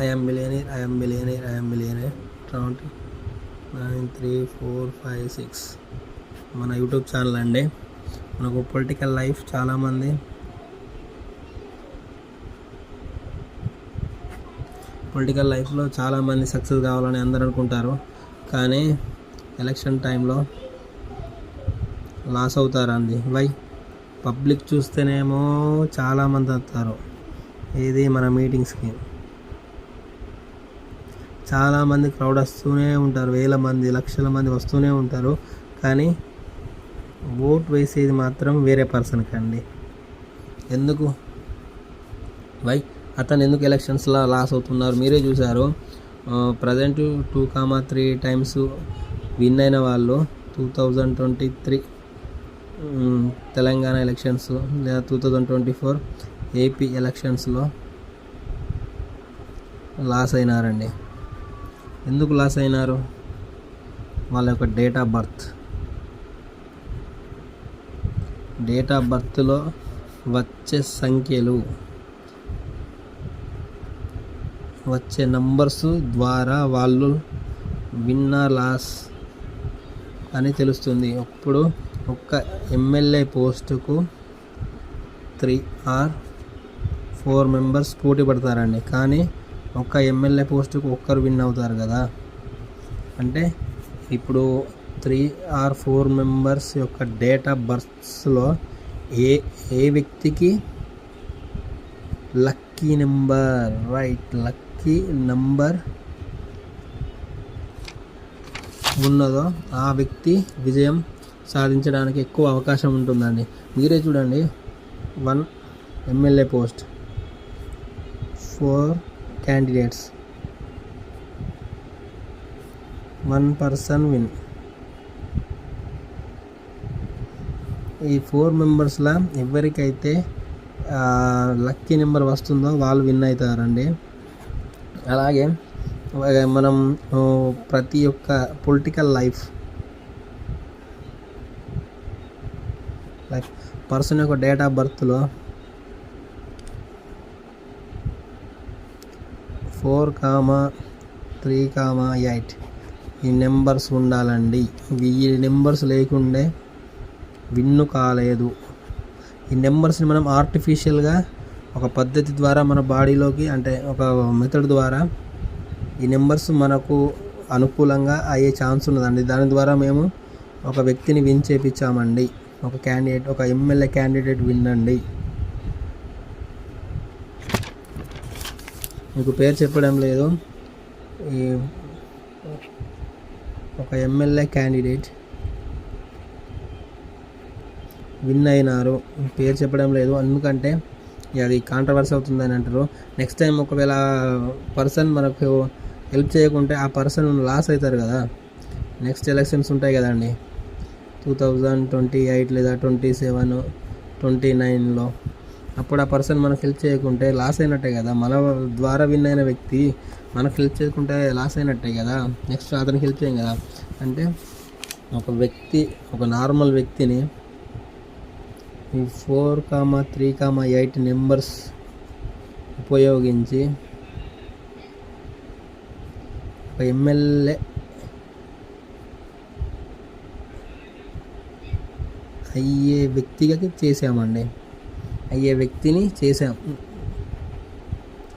I am billionaire, I am billionaire, I am billionaire 293456 మన YouTube channel అండి. మనకు political life చాలామంది political లైఫ్లో చాలామంది సక్సెస్ కావాలని అందరూ అనుకుంటారు, కానీ ఎలక్షన్ టైంలో లాస్ అవుతారండి. వై పబ్లిక్ చూస్తేనేమో చాలామంది వస్తారు ఏది మన మీటింగ్స్కి, చాలామంది క్రౌడ్ వస్తూనే ఉంటారు, వేల మంది లక్షల మంది వస్తూనే ఉంటారు, కానీ ఓట్ వేసేది మాత్రం వేరే పర్సన్కి అండి. ఎందుకు? వై అతను ఎందుకు ఎలక్షన్స్లో లాస్ అవుతున్నారు మీరే చూశారు. ప్రజెంట్ 2-3 టైమ్స్ విన్ అయిన వాళ్ళు 2023 తెలంగాణ ఎలక్షన్స్ లేదా 2024 ఏపీ ఎలక్షన్స్లో లాస్ అయినారండి. ఎందుకు లాస్ అయినారు? వాళ్ళ యొక్క డేట్ ఆఫ్ బర్త్లో వచ్చే సంఖ్యలు, వచ్చే నంబర్స్ ద్వారా వాళ్ళు విన్నర్ లాస్ అని తెలుస్తుంది. ఇప్పుడు ఒక్క ఎమ్మెల్యే పోస్టుకు 3 or 4 మెంబర్స్ పోటీ పడతారండి, కానీ ఒక్క ఎమ్మెల్యే పోస్టుకు ఒక్కరు విన్ అవుతారు కదా. అంటే ఇప్పుడు 3 or 4 మెంబర్స్ యొక్క డేట్ ఆఫ్ బర్త్స్లో ఏ వ్యక్తికి లక్కీ నెంబర్, లక్కీ నెంబర్ ఉన్నదో ఆ వ్యక్తి విజయం సాధించడానికి ఎక్కువ అవకాశం ఉంటుందండి. మీరే చూడండి, 1 MLA post, 4 candidates, 1 person win. ఈ 4 మెంబర్స్లో ఎవరికైతే లక్కీ నెంబర్ వస్తుందో వాళ్ళు విన్ అవుతారండి. అలాగే మనం ప్రతి ఒక్క పొలిటికల్ లైఫ్ పర్సన్ యొక్క డేట్ ఆఫ్ బర్త్లో 4-3-8 ఈ నెంబర్స్ ఉండాలండి. ఈ నెంబర్స్ లేకుండే విన్ను కాలేదు. ఈ నెంబర్స్ని మనం ఆర్టిఫిషియల్గా ఒక పద్ధతి ద్వారా మన బాడీలోకి, అంటే ఒక మెథడ్ ద్వారా ఈ నెంబర్స్ మనకు అనుకూలంగా అయ్యే ఛాన్స్ ఉన్నదండి. దాని ద్వారా మేము ఒక వ్యక్తిని విన్ చేయించామండి. ఒక ఎమ్మెల్యే క్యాండిడేట్ విన్ అండి. మీకు పేరు చెప్పడం లేదు. ఈ ఒక ఎమ్మెల్యే క్యాండిడేట్ విన్ అయినారు. పేరు చెప్పడం లేదు ఎందుకంటే అది కాంట్రవర్సీ అవుతుందని అంటారు. నెక్స్ట్ టైం ఒకవేళ పర్సన్ మనకు హెల్ప్ చేయకుంటే ఆ పర్సన్ లాస్ అవుతారు కదా. నెక్స్ట్ ఎలక్షన్స్ ఉంటాయి కదండి, 2028 లేదా 27, 29లో. అప్పుడు ఆ పర్సన్ మనకు హెల్ప్ చేయకుంటే లాస్ అయినట్టే కదా. మన ద్వారా విన్ అయిన వ్యక్తి మనకు హెల్ప్ చేయకుంటే లాస్ అయినట్టే కదా. నెక్స్ట్ అతనికి హెల్ప్ చేయం కదా. అంటే ఒక నార్మల్ వ్యక్తిని ఈ 4-3-8 నెంబర్స్ ఉపయోగించి ఒక ఎమ్మెల్యే అయ్యే వ్యక్తిని చేసాం.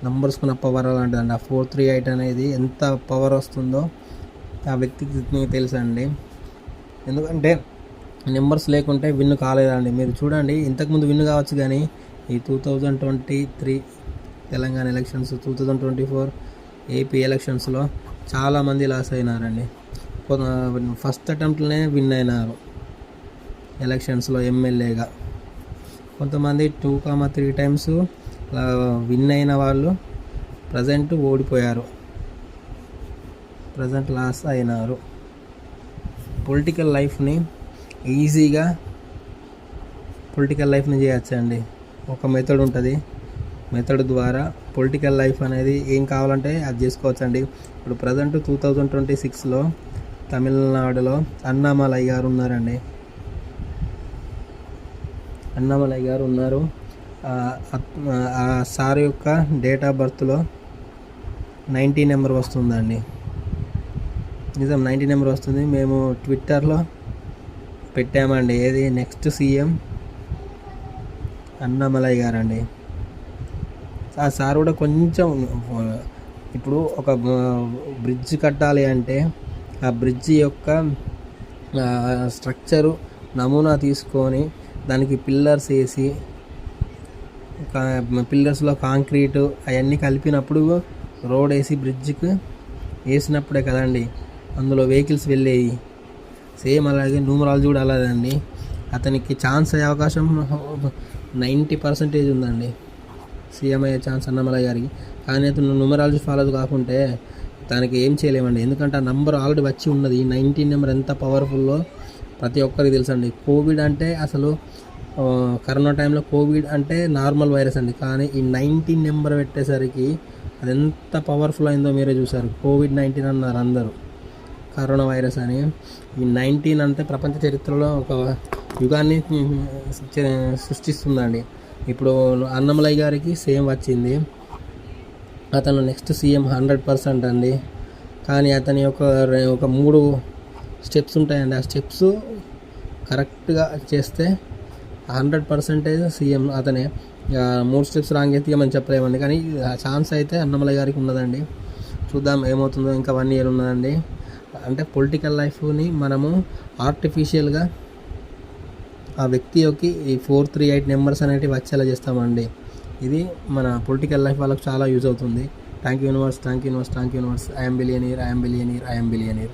నంబర్స్కున్న పవర్ అలాంటిదండి. ఆ 4-3-8 అనేది ఎంత పవర్ వస్తుందో ఆ వ్యక్తికి తెలుసండి. ఎందుకంటే నెంబర్స్ లేకుంటే విన్ కాలేదండి. మీరు చూడండి, ఇంతకుముందు విన్ కావచ్చు, కానీ ఈ 2023 తెలంగాణ ఎలక్షన్స్, 2024 ఏపీ ఎలక్షన్స్లో చాలామంది లాస్ అయినారండి. ఫస్ట్ అటెంప్ట్లోనే విన్ అయినారు ఎలక్షన్స్లో ఎమ్మెల్యేగా. కొంతమంది 2-3 టైమ్స్ విన్ అయిన వాళ్ళు ప్రజెంట్ ఓడిపోయారు, ప్రజెంట్ లాస్ అయినారు. పొలిటికల్ లైఫ్ని ఈజీగా చేయొచ్చండి. ఒక మెథడ్ ఉంటుంది. మెథడ్ ద్వారా పొలిటికల్ లైఫ్ అనేది ఏం కావాలంటే అది చేసుకోవచ్చండి. ఇప్పుడు ప్రజెంట్ 2026లో తమిళనాడులో అన్నామలై గారు ఉన్నారండి. అన్నామలై గారు ఉన్నారు. ఆ సార్ యొక్క డేట్ ఆఫ్ బర్త్లో 90 నెంబర్ వస్తుందండి. నిజం 90 నెంబర్ వస్తుంది. మేము ట్విట్టర్లో పెట్టామండి. ఏది నెక్స్ట్ సీఎం అన్నామలై గారండి. ఆ సార్ కూడా కొంచెం ఇప్పుడు ఒక బ్రిడ్జ్ కట్టాలి అంటే ఆ బ్రిడ్జ్ యొక్క స్ట్రక్చరు నమూనా తీసుకొని దానికి పిల్లర్స్ వేసి పిల్లర్స్లో కాంక్రీటు అవన్నీ కలిపినప్పుడు రోడ్ వేసి బ్రిడ్జ్కి వేసినప్పుడే కదండి అందులో వెహికల్స్ వెళ్ళేవి. సేమ్ అలాగే న్యూమరాలజీ కూడా అలాదండి. అతనికి ఛాన్స్ అయ్యే అవకాశం 90% ఉందండి, సీఎం అయ్యే ఛాన్స్ అన్నమలై గారికి. కానీ అతను న్యూమరాలజీ ఫాలో కాకుంటే దానికి ఏం చేయలేమండి. ఎందుకంటే ఆ నెంబర్ ఆల్రెడీ వచ్చి ఉన్నది. 19 నెంబర్ ఎంత పవర్ఫుల్లో ప్రతి ఒక్కరికి తెలుసండి. కోవిడ్ అంటే అసలు కరోనా టైంలో కోవిడ్ అంటే నార్మల్ వైరస్ అండి. కానీ ఈ 19 నెంబర్ పెట్టేసరికి అది ఎంత పవర్ఫుల్ అయిందో మీరే చూసారు. కోవిడ్-19 అన్నారు అందరూ, కరోనా వైరస్ అని. ఈ 19 అంటే ప్రపంచ చరిత్రలో ఒక యుగాన్ని సృష్టిస్తుందండి. ఇప్పుడు అన్నమలై గారికి సేమ్ వచ్చింది. అతను నెక్స్ట్ సీఎం 100% అండి. కానీ అతని ఒక 3 స్టెప్స్ ఉంటాయండి. ఆ స్టెప్స్ కరెక్ట్గా చేస్తే 100% సీఎం అతనే. 3 స్టెప్స్ రాంగ్ అయితే మనం చెప్పలేమండి. కానీ ఛాన్స్ అయితే అన్నమలై గారికి ఉన్నదండి. చూద్దాం ఏమవుతుందో. ఇంకా 1 ఇయర్ ఉన్నదండి. అంటే పొలిటికల్ లైఫ్ని మనము ఆర్టిఫిషియల్గా ఆ వ్యక్తికి ఈ 438 నెంబర్స్ అనేవి వచ్చేలా చేస్తామండి. ఇది మన పొలిటికల్ లైఫ్ వాళ్ళకి చాలా యూజ్ అవుతుంది. Thank you universe, thank you universe, thank you universe. I'm billionaire, I'm billionaire, I'm billionaire.